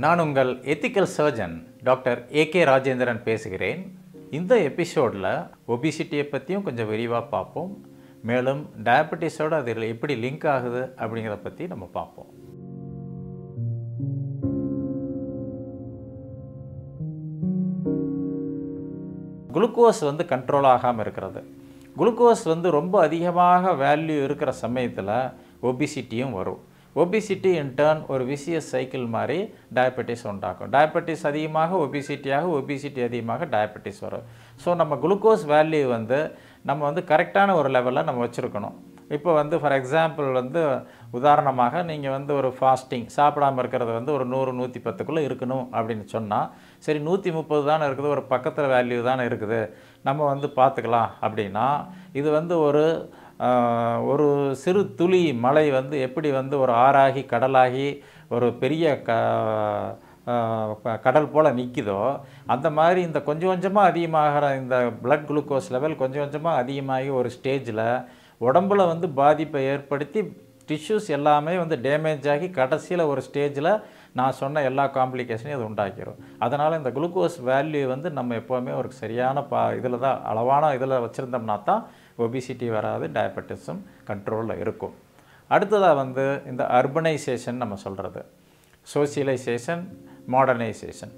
நான் உங்கள் ethical surgeon doctor AK Rajendran பேசுகிறேன். இந்த எபிசோடில் ஒபிசிட்டியை பற்றியும் கொஞ்சம் விரிவாக பார்ப்போம். மேலும் டயபெட்டிஸோடு அதில் எப்படி லிங்க் ஆகுது அப்படிங்கிறத பற்றி நம்ம பார்ப்போம். குளுக்கோஸ் கண்ட்ரோல் ஆகாமல் இருக்கிறது. குளுக்கோஸ் ரொம்ப அதிகமாக வேல்யூ இருக்கிற சமயத்தில் ஒபிசிட்டியும் வரும். ஒபிசிட்டி இன் டர்ன் ஒரு விசியஸ் சைக்கிள் மாதிரி டயபெட்டிஸ் உண்டாக்கும். டயபெட்டிஸ் அதிகமாக ஒபிசிட்டியாக, ஒபிசிட்டி அதிகமாக டயபெட்டிஸ் வரும். ஸோ நம்ம குளுக்கோஸ் வேல்யூ நம்ம கரெக்டான ஒரு லெவலில் நம்ம வச்சுருக்கணும். இப்போ ஃபார் எக்ஸாம்பிள் உதாரணமாக நீங்கள் ஒரு ஃபாஸ்டிங் சாப்பிடாமல் இருக்கிறது ஒரு 100-110க்குள்ளே இருக்கணும் அப்படின்னு சொன்னால், சரி 130 தானே இருக்குது, ஒரு பக்கத்தில் வேல்யூ தானே இருக்குது, நம்ம பார்த்துக்கலாம் அப்படின்னா, இது ஒரு சிறு துளி மழை எப்படி ஒரு ஆறாகி கடலாகி ஒரு பெரிய கடல் போல் நிற்கிதோ, அந்த மாதிரி இந்த கொஞ்சம் கொஞ்சமாக அதிகமாகிற இந்த பிளட் குளுக்கோஸ் லெவல் கொஞ்சம் கொஞ்சமாக அதிகமாகி ஒரு ஸ்டேஜில் உடம்புல பாதிப்பை ஏற்படுத்தி டிஷ்யூஸ் எல்லாமே டேமேஜ் ஆகி கடைசியில் ஒரு ஸ்டேஜில் நான் சொன்ன எல்லா காம்ப்ளிகேஷனையும் அது உண்டாக்கிடும். அதனால் இந்த குளுக்கோஸ் வேல்யூ நம்ம எப்போவுமே ஒரு சரியான இதில் தான், அளவான இதில் வச்சுருந்தோம்னா தான் ஒபிசிட்டி வராது, டயபெட்டிஸும் கண்ட்ரோலில் இருக்கும். அடுத்ததாக இந்த அர்பனைசேஷன் நம்ம சொல்கிறது, சோசியலைசேஷன், மாடர்னைசேஷன்.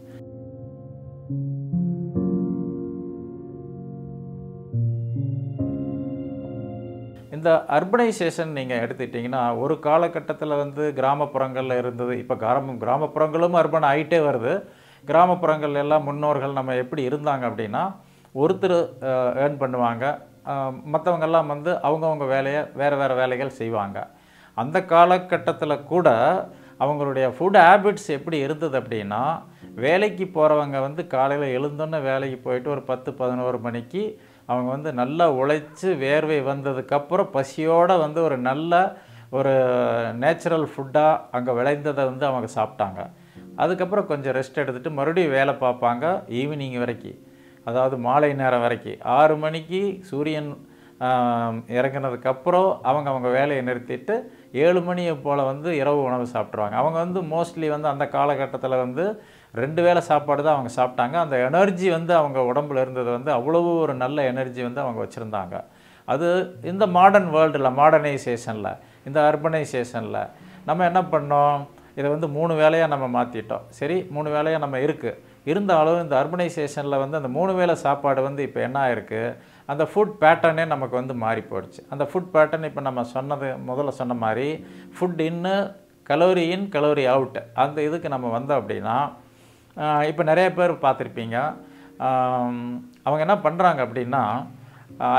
இந்த அர்பனைசேஷன் நீங்கள் எடுத்துக்கிட்டிங்கன்னா, ஒரு காலகட்டத்தில் கிராமப்புறங்களில் இருந்தது, இப்போ கிராமப்புறங்களும் அர்பன் ஆகிட்டே வருது. கிராமப்புறங்கள் எல்லாம் முன்னோர்கள் நம்ம எப்படி இருந்தாங்க அப்படின்னா, ஒருத்தர் ஏர்ன் பண்ணுவாங்க, மற்றவங்கெல்லாம் அவங்கவுங்க வேலையை வேறு வேலைகள் செய்வாங்க. அந்த காலகட்டத்தில் கூட அவங்களுடைய ஃபுட் ஹேபிட்ஸ் எப்படி இருந்தது அப்படின்னா, வேலைக்கு போகிறவங்க காலையில் எழுந்தோன்னே வேலைக்கு போயிட்டு ஒரு 10-11 மணிக்கு அவங்க நல்லா உழைச்சி வேர்வை வந்ததுக்கப்புறம் பசியோடு ஒரு நல்ல ஒரு நேச்சுரல் ஃபுட்டாக அங்கே விளைந்ததை அவங்க சாப்பிட்டாங்க. அதுக்கப்புறம் கொஞ்சம் ரெஸ்ட் எடுத்துகிட்டு மறுபடியும் வேலை பார்ப்பாங்க ஈவினிங் வரைக்கும், அதாவது மாலை நேரம் வரைக்கும். 6 மணிக்கு சூரியன் இறங்கினதுக்கப்புறம் அவங்க வேலையை நிறுத்திட்டு 7 மணியை போல் இரவு உணவு சாப்பிட்ருவாங்க. அவங்க மோஸ்ட்லி அந்த காலகட்டத்தில் 2 வேளை சாப்பாடு தான் அவங்க சாப்பிட்டாங்க. அந்த எனர்ஜி அவங்க உடம்புல இருந்தது அவ்வளவு ஒரு நல்ல எனர்ஜி அவங்க வச்சுருந்தாங்க. அது இந்த மாடர்ன் வேர்ல்டில், மாடர்னைசேஷனில், இந்த அர்பனைசேஷனில் நம்ம என்ன பண்ணோம், இதை 3 வேளையாக நம்ம மாற்றிட்டோம். சரி, 3 வேளையாக நம்ம இருந்தாலும் இந்த அர்பனைசேஷனில் அந்த 3 வேளை சாப்பாடு இப்போ என்ன ஆயிருக்கு, அந்த ஃபுட் பேட்டர்னே நமக்கு மாறி போயிடுச்சு. அந்த ஃபுட் பேட்டர்ன் இப்போ நம்ம முதல்ல சொன்ன மாதிரி ஃபுட் இன்னு, கலோரி இன், கலோரி அவுட், அந்த இதுக்கு நம்ம வந்தோம் அப்படின்னா, இப்போ நிறைய பேர் பார்த்துருப்பீங்க, அவங்க என்ன பண்ணுறாங்க அப்படின்னா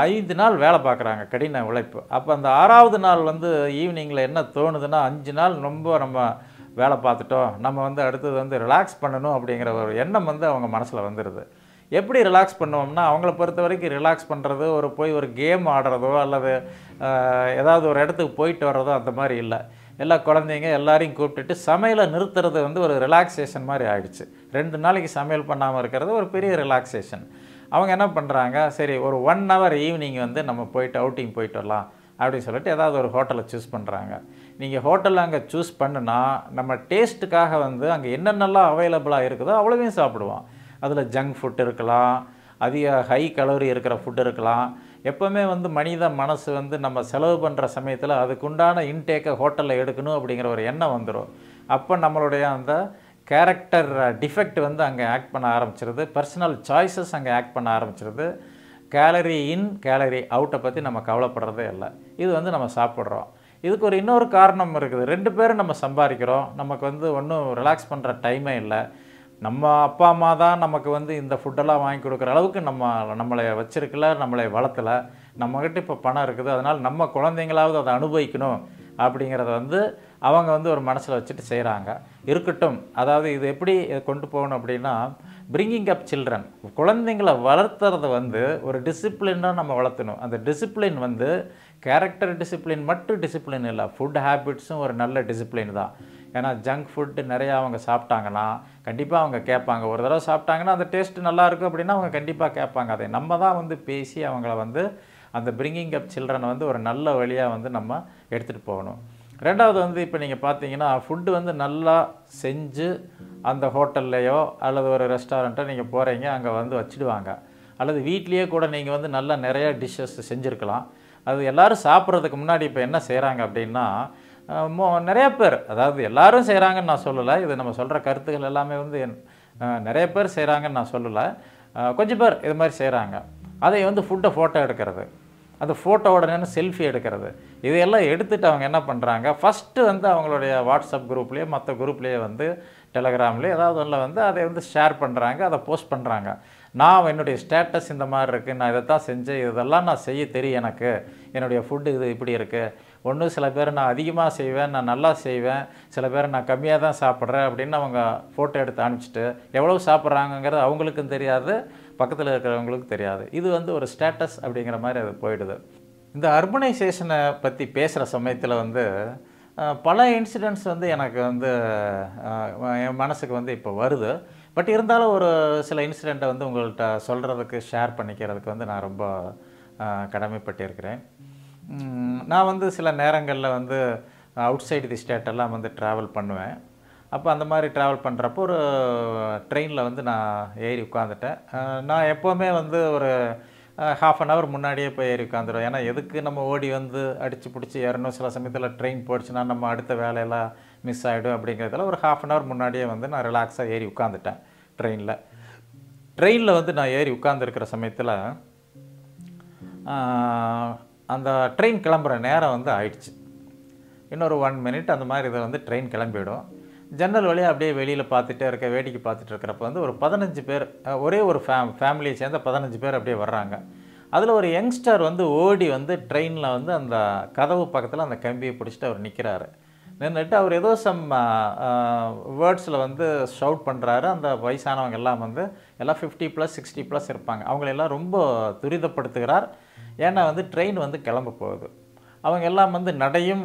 5 நாள் வேலை பார்க்குறாங்க, கடின உழைப்பு. அப்போ அந்த 6வது நாள் ஈவினிங்கில் என்ன தோணுதுன்னா, 5 நாள் ரொம்ப நம்ம வேலை பார்த்துட்டோம், நம்ம அடுத்தது ரிலாக்ஸ் பண்ணணும் அப்படிங்கிற ஒரு எண்ணம் அவங்க மனசில் வந்துடுது. எப்படி ரிலாக்ஸ் பண்ணுவோம்னா, அவங்கள பொறுத்த வரைக்கும் ரிலாக்ஸ் பண்ணுறது போய் ஒரு கேம் ஆடுறதோ அல்லது ஏதாவது ஒரு இடத்துக்கு போயிட்டு வர்றதோ அந்த மாதிரி இல்லை. எல்லா குழந்தைங்க எல்லாரையும் கூப்பிட்டுட்டு சமையலை நிறுத்துறது ஒரு ரிலாக்ஸேஷன் மாதிரி ஆகிடுச்சு. 2 நாளைக்கு சமையல் பண்ணாமல் இருக்கிறது ஒரு பெரிய ரிலாக்ஸேஷன். அவங்க என்ன பண்ணுறாங்க, சரி ஒரு 1 ஹவர் ஈவினிங் நம்ம போயிட்டு அவுட்டிங் போயிட்டு வரலாம் அப்படின்னு சொல்லிட்டு ஏதாவது ஒரு ஹோட்டலை சூஸ் பண்ணுறாங்க. நீங்கள் ஹோட்டலில் அங்கே சூஸ் பண்ணுனா நம்ம டேஸ்ட்டுக்காக அங்கே என்னென்னலாம் அவைலபிளாக இருக்குதோ அவ்வளோவையும் சாப்பிடுவோம். அதில் ஜங்க் ஃபுட் இருக்கலாம், அதிக ஹை கலோரி இருக்கிற ஃபுட் இருக்கலாம். எப்போவுமே மனித மனசு நம்ம செலவு பண்ணுற சமயத்தில் அதுக்குண்டான இன்டேக்கை ஹோட்டலில் எடுக்கணும் அப்படிங்கிற ஒரு எண்ணம் வந்துடும். அப்போ நம்மளுடைய அந்த கேரக்டர் டிஃபெக்ட் அங்கே ஆக்ட் பண்ண ஆரம்பிச்சிருது, பர்சனல் சாய்ஸஸ் அங்கே ஆக்ட் பண்ண ஆரம்பிச்சிருது. கேலரி இன், கேலரி அவுட்டை பற்றி நம்ம கவலைப்படுறதே இல்லை. இது நம்ம சாப்பிட்றோம். இதுக்கு ஒரு இன்னொரு காரணம் இருக்குது. 2 பேரும் நம்ம சம்பாதிக்கிறோம், நமக்கு ஒன்றும் ரிலாக்ஸ் பண்ணுற டைமே இல்லை. நம்ம அப்பா அம்மா தான் நமக்கு இந்த ஃபுட்டெல்லாம் வாங்கி கொடுக்குற அளவுக்கு நம்மளை வச்சிருக்கல, நம்மளை வளர்த்தலை. நம்மக்கிட்ட இப்போ பணம் இருக்குது, அதனால் நம்ம குழந்தைங்களாவது அதை அனுபவிக்கணும் அப்படிங்கிறத அவங்க ஒரு மனசில் வச்சுட்டு செய்கிறாங்க. இருக்கட்டும், அதாவது இது எப்படி கொண்டு போகணும் அப்படின்னா, பிரிங்கிங் அப் சில்ட்ரன், குழந்தைங்களை வளர்த்துறத ஒரு டிசிப்ளினாக நம்ம வளர்த்தணும். அந்த டிசிப்ளின் கேரக்டர் டிசிப்ளின் மட்டும் டிசிப்ளின் இல்லை, ஃபுட் ஹேபிட்ஸும் ஒரு நல்ல டிசிப்ளின் தான். ஏன்னா ஜங்க் ஃபுட்டு நிறையா அவங்க சாப்பிட்டாங்கன்னா கண்டிப்பாக அவங்க கேட்பாங்க. ஒரு தடவை சாப்பிட்டாங்கன்னா அந்த டேஸ்ட்டு நல்லாயிருக்கும் அப்படின்னா அவங்க கண்டிப்பாக கேட்பாங்க. அதை நம்ம தான் பேசி அவங்கள அந்த பிரிங்கிங் அப் சில்ட்ரனை ஒரு நல்ல வழியாக நம்ம எடுத்துகிட்டு போகணும். ரெண்டாவது வந்து இப்போ நீங்கள் பார்த்தீங்கன்னா ஃபுட்டு வந்து நல்லா செஞ்சு அந்த ஹோட்டல்லையோ அல்லது ஒரு ரெஸ்டாரண்ட்டோ நீங்கள் போகிறீங்க, அங்கே வந்து வச்சுடுவாங்க. அல்லது வீட்லேயே கூட நீங்கள் வந்து நல்லா நிறையா டிஷ்ஷஸ் செஞ்சுருக்கலாம். அது எல்லோரும் சாப்பிட்றதுக்கு முன்னாடி இப்போ என்ன செய்கிறாங்க அப்படின்னா, நிறைய பேர், அதாவது எல்லோரும் செய்கிறாங்கன்னு நான் சொல்லலை, இது நம்ம சொல்கிற கருத்துக்கள் எல்லாமே வந்து நிறைய பேர் செய்கிறாங்கன்னு நான் சொல்லலை, கொஞ்சம் பேர் இது மாதிரி செய்கிறாங்க. அதை வந்து ஃபுட்டை ஃபோட்டோ எடுக்கிறது, அந்த ஃபோட்டோவோட நின்று செல்ஃபி எடுக்கிறது, இதையெல்லாம் எடுத்துகிட்டு அவங்க என்ன பண்ணுறாங்க, ஃபஸ்ட்டு வந்து அவங்களுடைய வாட்ஸ்அப் குரூப்லேயே மற்ற குரூப்லேயே வந்து டெலகிராம்லேயே ஏதாவது ஒன்றில் வந்து அதை வந்து ஷேர் பண்ணுறாங்க, அதை போஸ்ட் பண்ணுறாங்க. நான் என்னுடைய ஸ்டேட்டஸ் இந்த மாதிரி இருக்குது, நான் இதை தான் செஞ்சேன், இதெல்லாம் நான் செய்ய தெரியும், எனக்கு என்னுடைய ஃபுட்டு இது இப்படி இருக்குது. ஒன்று சில பேர் நான் அதிகமாக செய்வேன், நான் நல்லா செய்வேன், சில பேர் நான் கம்மியாக தான் சாப்பிட்றேன் அப்படின்னு அவங்க ஃபோட்டோ எடுத்து அனுப்பிச்சிட்டு எவ்வளோ சாப்பிட்றாங்கங்கிறது அவங்களுக்கும் தெரியாது, பக்கத்தில் இருக்கிறவங்களுக்கும் தெரியாது. இது வந்து ஒரு ஸ்டேட்டஸ் அப்படிங்கிற மாதிரி அது போயிடுது. இந்த அர்பனைசேஷனை பற்றி பேசுகிற சமயத்தில் வந்து பல இன்சிடெண்ட்ஸ் வந்து எனக்கு வந்து என் மனசுக்கு வந்து இப்போ வருது. பட் இருந்தாலும் ஒரு சில இன்சிடெண்ட்டை வந்து உங்கள்கிட்ட சொல்கிறதுக்கு, ஷேர் பண்ணிக்கிறதுக்கு வந்து நான் ரொம்ப கடமைப்பட்டிருக்கிறேன். நான் வந்து சில நேரங்களில் வந்து அவுட் சைடு தி ஸ்டேட்டெல்லாம் வந்து ட்ராவல் பண்ணுவேன். அப்போ அந்த மாதிரி ட்ராவல் பண்ணுறப்போ ஒரு ட்ரெயினில் வந்து நான் ஏறி உட்காந்துட்டேன். நான் எப்போவுமே வந்து ஒரு ½ அன் ஹவர் முன்னாடியே போய் ஏறி உட்காந்துருவேன். ஏன்னா எதுக்கு நம்ம ஓடி வந்து அடித்து பிடிச்சி ஏறணும், சில சமயத்தில் ட்ரெயின் போயிடுச்சுன்னா நம்ம அடுத்த வேலையெல்லாம் மிஸ் ஆகிடும் அப்படிங்கிறதுல ஒரு ½ அன் ஹவர் முன்னாடியே வந்து நான் ரிலாக்ஸாக ஏறி உட்காந்துட்டேன் ட்ரெயினில் வந்து நான் ஏறி உட்காந்துருக்கிற சமயத்தில் அந்த ட்ரெயின் கிளம்புற நேரம் வந்து ஆயிடுச்சு. இன்னொரு 1 மினிட் அந்த மாதிரி இதை வந்து ட்ரெயின் கிளம்பிவிடும். ஜன்னல் வழியாக அப்படியே வெளியில் பார்த்துட்டே இருக்க, வேடிக்கை பார்த்துட்டு இருக்கிறப்ப வந்து ஒரு 15 பேர், ஒரே ஒரு ஃபேமிலியை சேர்ந்த 15 பேர் அப்படியே வர்றாங்க. அதில் ஒரு யங்ஸ்டர் வந்து ஓடி வந்து ட்ரெயினில் வந்து அந்த கதவு பக்கத்தில் அந்த கம்பியை பிடிச்சிட்டு அவர் நிற்கிறாரு. நின்றுட்டு அவர் ஏதோ சம் வேர்ட்ஸில் வந்து ஷவுட் பண்ணுறாரு. அந்த வயசானவங்க எல்லாம் வந்து எல்லாம் 50+, 60+ இருப்பாங்க. அவங்களெல்லாம் ரொம்ப துரிதப்படுத்துகிறார். ஏன்னா வந்து ட்ரெயின் வந்து கிளம்ப போகுது. அவங்க எல்லாம் வந்து நடையும்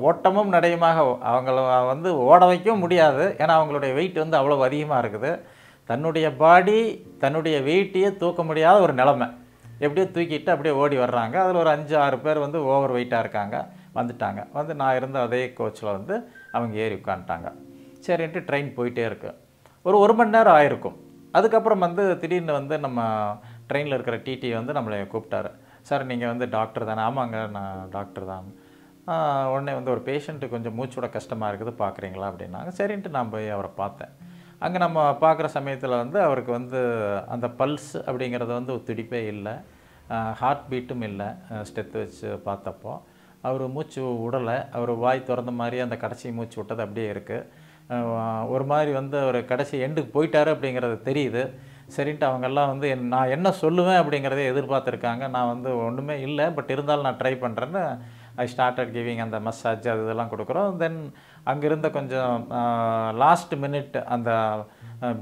ஓட்டமும் நடையுமாக அவங்கள வந்து ஓட வைக்கவும் முடியாது. ஏன்னா அவங்களுடைய வெயிட் வந்து அவ்வளோ அதிகமாக இருக்குது. தன்னுடைய பாடி தன்னுடைய வெயிட்டையே தூக்க முடியாத ஒரு நிலைமை. எப்படியோ தூக்கிட்டு அப்படியே ஓடி வர்றாங்க. அதில் ஒரு 5-6 பேர் வந்து ஓவர் வெயிட்டாக இருக்காங்க, வந்துட்டாங்க. வந்து நான் இருந்த அதே கோச்சில் வந்து அவங்க ஏறி உட்காந்துட்டாங்க. சரின்ட்டு ட்ரெயின் போயிட்டே இருக்கு. ஒரு 1 மணி நேரம் ஆயிருக்கும். அதுக்கப்புறம் வந்து திடீர்னு வந்து நம்ம ட்ரெயினில் இருக்கிற டிடி வந்து நம்மளை கூப்பிட்டாரு. சார் நீங்கள் வந்து டாக்டர் தானே? ஆமாங்க, நான் டாக்டர் தான். உடனே வந்து ஒரு பேஷண்ட்டு கொஞ்சம் மூச்சோட கஷ்டமாக இருக்குது, பார்க்குறீங்களா அப்படின்னாங்க. சரின்ட்டு நான் போய் அவரை பார்த்தேன். அங்கே நம்ம பார்க்குற சமயத்தில் வந்து அவருக்கு வந்து அந்த பல்ஸ் அப்படிங்கிறது வந்து துடிப்பே இல்லை, ஹார்ட் பீட்டும் இல்லை. ஸ்டெத் வச்சு பார்த்தப்போ அவர் மூச்சு விடலை. அவர் வாய் திறந்த மாதிரி அந்த கடைசி மூச்சு விட்டது அப்படியே இருக்குது. ஒரு மாதிரி வந்து அவர் கடைசி எண்டுக்கு போயிட்டாரு அப்படிங்கிறது தெரியுது. சரின்ட்டு அவங்கெல்லாம் வந்து நான் என்ன சொல்லுவேன் அப்படிங்கிறதே எதிர்பார்த்துருக்காங்க. நான் வந்து ஒன்றுமே இல்லை, பட் இருந்தாலும் நான் ட்ரை பண்ணுறேன்னு ஐ ஸ்டார்டட் கிவிங் அந்த மசாஜ் அது இதெல்லாம் கொடுக்குறோம். தென் அங்கிருந்த கொஞ்சம் லாஸ்ட் மினிட் அந்த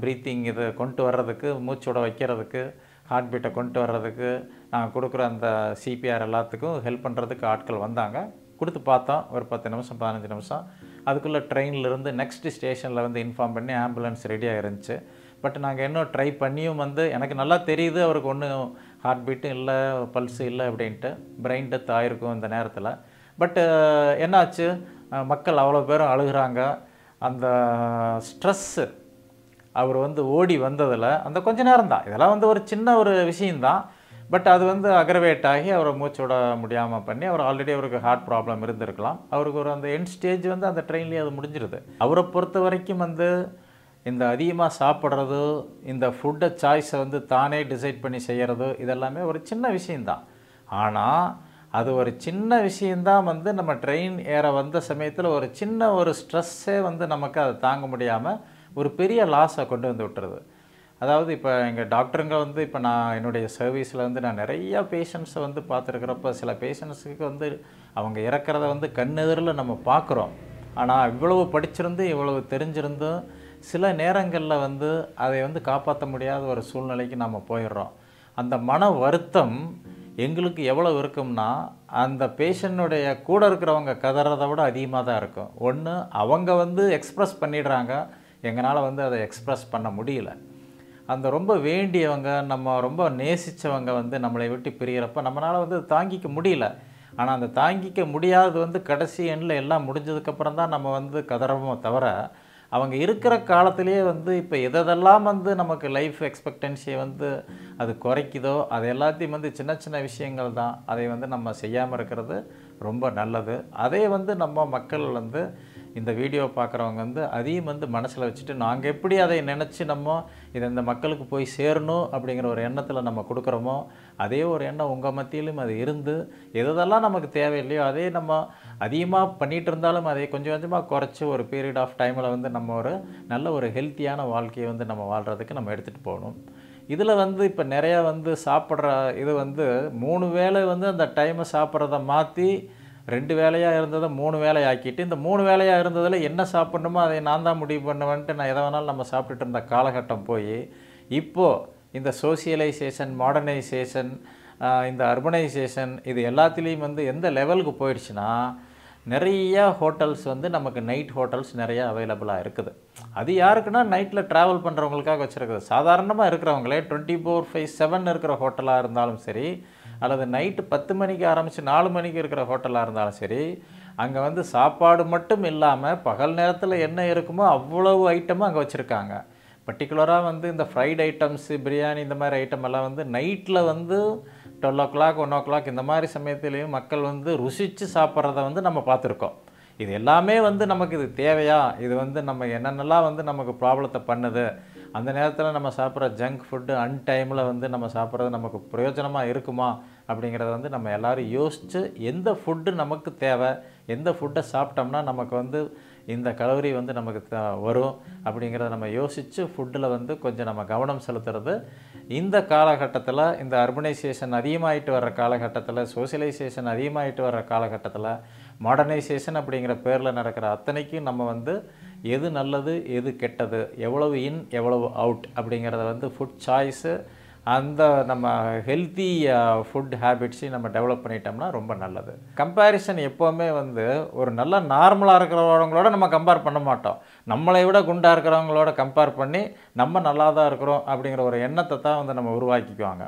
ப்ரீத்திங் இது கொண்டு வர்றதுக்கு, மூச்சோட வைக்கிறதுக்கு, ஹார்ட் பீட்டை கொண்டு வர்றதுக்கு நான் கொடுக்குற அந்த சிபிஆர் எல்லாத்துக்கும் ஹெல்ப் பண்ணுறதுக்கு ஆட்கள் வந்தாங்க. கொடுத்து பார்த்தோம். ஒரு 10 நிமிஷம் 15 நிமிஷம். அதுக்குள்ளே ட்ரெயின்லேருந்து நெக்ஸ்ட் ஸ்டேஷனில் வந்து இன்ஃபார்ம் பண்ணி ஆம்புலன்ஸ் ரெடியாக இருந்துச்சு. பட் நாங்கள் இன்னும் ட்ரை பண்ணியும் வந்து எனக்கு நல்லா தெரியுது அவருக்கு ஒன்றும் ஹார்ட் பீட்டும் இல்லை, பல்ஸு இல்லை அப்படின்ட்டு. பிரெயின் டெத் ஆகிருக்கும் இந்த நேரத்தில். பட்டு என்னாச்சு, மக்கள் அவ்வளோ பேரும் அழுகிறாங்க. அந்த ஸ்ட்ரெஸ்ஸு அவர் வந்து ஓடி வந்ததில் அந்த கொஞ்ச நேரம் தான், இதெல்லாம் வந்து ஒரு சின்ன ஒரு விஷயந்தான். பட் அது வந்து அக்ரவேட் ஆகி அவரை மூச்சோட முடியாமல் பண்ணி, அவர் ஆல்ரெடி அவருக்கு ஹார்ட் ப்ராப்ளம் இருந்திருக்கலாம். அவருக்கு ஒரு அந்த எண்ட் ஸ்டேஜ் வந்து அந்த ட்ரெயின்லேயே அது முடிஞ்சிருது. அவரை பொறுத்த வரைக்கும் வந்து இந்த அதிகமாக சாப்பிட்றது, இந்த ஃபுட்டை சாய்ஸை வந்து தானே டிசைட் பண்ணி செய்கிறது, இதெல்லாமே ஒரு சின்ன விஷயந்தான். ஆனால் அது ஒரு சின்ன விஷயந்தான் வந்து நம்ம ட்ரெயின் ஏற வந்த சமயத்தில் ஒரு சின்ன ஒரு ஸ்ட்ரெஸ்ஸே வந்து நமக்கு அதை தாங்க முடியாமல் ஒரு பெரிய லாஸை கொண்டு வந்து விட்டுருது. அதாவது இப்போ எங்கள் டாக்டருங்க வந்து இப்போ நான் என்னுடைய சர்வீஸில் வந்து நான் நிறையா பேஷண்ட்ஸை வந்து பார்த்துருக்கிறப்ப சில பேஷண்ட்ஸுக்கு வந்து அவங்க இறக்கிறத வந்து கண்ணெதிரில் நம்ம பார்க்குறோம். ஆனால் இவ்வளவு படிச்சிருந்து இவ்வளவு தெரிஞ்சிருந்தும் சில நேரங்களில் வந்து அதை வந்து காப்பாற்ற முடியாத ஒரு சூழ்நிலைக்கு நம்ம போயிடுறோம். அந்த மன வருத்தம் எங்களுக்கு எவ்வளோ இருக்கும்னா, அந்த பேஷண்ட்டுடைய கூட இருக்கிறவங்க கதறதை விட அதிகமாக தான் இருக்கும். ஒன்று அவங்க வந்து எக்ஸ்ப்ரெஸ் பண்ணிடுறாங்க, எங்களால் வந்து அதை எக்ஸ்ப்ரெஸ் பண்ண முடியல. அந்த ரொம்ப வேண்டியவங்க, நம்ம ரொம்ப நேசித்தவங்க வந்து நம்மளை விட்டு பிரிகிறப்ப நம்மளால் வந்து தாங்கிக்க முடியல. ஆனால் அந்த தாங்கிக்க முடியாதது வந்து கடைசி எண்ணில் எல்லாம் முடிஞ்சதுக்கப்புறம் தான் நம்ம வந்து கதறமோ தவிர, அவங்க இருக்கிற காலத்திலேயே வந்து இப்போ எதெல்லாம் வந்து நமக்கு லைஃப் எக்ஸ்பெக்டன்சியை வந்து அது குறைக்குதோ அது எல்லாத்தையும் வந்து சின்ன சின்ன விஷயங்கள் தான். அதை வந்து நம்ம செய்யாமல் இருக்கிறது ரொம்ப நல்லது. அதே வந்து நம்ம மக்கள் வந்து இந்த வீடியோ பார்க்குறவங்க வந்து அதையும் வந்து மனசில் வச்சுட்டு, நாங்கள் எப்படி அதை நினச்சி நம்ம இதை இந்த மக்களுக்கு போய் சேரணும் அப்படிங்கிற ஒரு எண்ணத்தில் நம்ம கொடுக்குறோமோ, அதே ஒரு எண்ணம் உங்கள் மத்தியிலும் அது இருந்து, எதெல்லாம் நமக்கு தேவையில்லையோ அதே நம்ம அதிகமாக பண்ணிகிட்டு இருந்தாலும் அதை கொஞ்சம் கொஞ்சமாக குறைச்சி ஒரு பீரியட் ஆஃப் டைமில் வந்து நம்ம ஒரு நல்ல ஒரு ஹெல்த்தியான வாழ்க்கையை வந்து நம்ம வாழ்கிறதுக்கு நம்ம எடுத்துகிட்டு போகணும். இதில் வந்து இப்போ நிறையா வந்து சாப்பிட்ற இது வந்து 3 வேளை வந்து அந்த டைமை சாப்பிட்றத மாற்றி 2 வேளையாக இருந்ததை 3 வேளை ஆக்கிட்டு, இந்த 3 வேளையாக இருந்ததில் என்ன சாப்பிட்ணுமோ அதை நான் தான் முடிவு பண்ணுவேன்ட்டு நான் எதை வேணாலும் நம்ம சாப்பிட்டுட்டு இருந்த காலகட்டம் போய், இப்போது இந்த சோசியலைசேஷன், மாடர்னைசேஷன், இந்த அர்பனைசேஷன் இது எல்லாத்துலேயும் வந்து எந்த லெவலுக்கு போயிடுச்சுன்னா, நிறையா ஹோட்டல்ஸ் வந்து நமக்கு நைட் ஹோட்டல்ஸ் நிறையா அவைலபிளாக இருக்குது. அது யாருக்குன்னா நைட்டில் ட்ராவல் பண்ணுறவங்களுக்காக வச்சுருக்குது. சாதாரணமாக இருக்கிறவங்களே 24/7 இருக்கிற ஹோட்டலாக இருந்தாலும் சரி, அல்லது நைட்டு 10 மணிக்கு ஆரம்பித்து 4 மணிக்கு இருக்கிற ஹோட்டலாக இருந்தாலும் சரி, அங்கே வந்து சாப்பாடு மட்டும் இல்லாமல் பகல் நேரத்தில் என்ன இருக்குமோ அவ்வளவு ஐட்டமும் அங்கே வச்சுருக்காங்க. பர்டிகுலராக வந்து இந்த ஃப்ரைட் ஐட்டம்ஸு, பிரியாணி இந்த மாதிரி ஐட்டம் எல்லாம் வந்து நைட்டில் வந்து 12 o'clock 1 o'clock இந்த மாதிரி சமயத்துலேயும் மக்கள் வந்து ருசித்து சாப்பிட்றத வந்து நம்ம பார்த்துருக்கோம். இது எல்லாமே வந்து நமக்கு இது தேவையா? இது வந்து நம்ம என்னென்னலாம் வந்து நமக்கு ப்ராப்ளத்தை பண்ணுது? அந்த நேரத்தில் நம்ம சாப்பிட்ற ஜங்க் ஃபுட்டு அன்டைமில் வந்து நம்ம சாப்பிட்றது நமக்கு பிரயோஜனமாக இருக்குமா? அப்படிங்கிறத வந்து நம்ம எல்லோரும் யோசித்து, எந்த ஃபுட்டு நமக்கு தேவை, எந்த ஃபுட்டை சாப்பிட்டோம்னா நமக்கு வந்து இந்த கலோரி வந்து நமக்கு வரும் அப்படிங்கிறத நம்ம யோசித்து ஃபுட்டில் வந்து கொஞ்சம் நம்ம கவனம் செலுத்துறது இந்த காலகட்டத்தில், இந்த அர்பனைசேஷன் அதிகமாகிட்டு வர்ற காலகட்டத்தில், சோசியலைசேஷன் அதிகமாகிட்டு வர்ற காலகட்டத்தில், மாடர்னைசேஷன் அப்படிங்கிற பேரில் நடக்கிற அத்தனைக்கும் நம்ம வந்து எது நல்லது எது கெட்டது, எவ்வளவு இன் எவ்வளவு அவுட் அப்படிங்கிறத வந்து ஃபுட் சாய்ஸு, அந்த நம்ம ஹெல்த்தி ஃபுட் ஹேபிட்ஸையும் நம்ம டெவலப் பண்ணிட்டோம்னா ரொம்ப நல்லது. கம்பேரிசன் எப்போவுமே வந்து ஒரு நல்ல நார்மலாக இருக்கிறவங்களோட நம்ம கம்பேர் பண்ண மாட்டோம். நம்மளை விட குண்டாக இருக்கிறவங்களோட கம்பேர் பண்ணி நம்ம நல்லா தான் இருக்கிறோம் அப்படிங்கிற ஒரு எண்ணத்தை தான் வந்து நம்ம உருவாக்கிக்குவாங்க.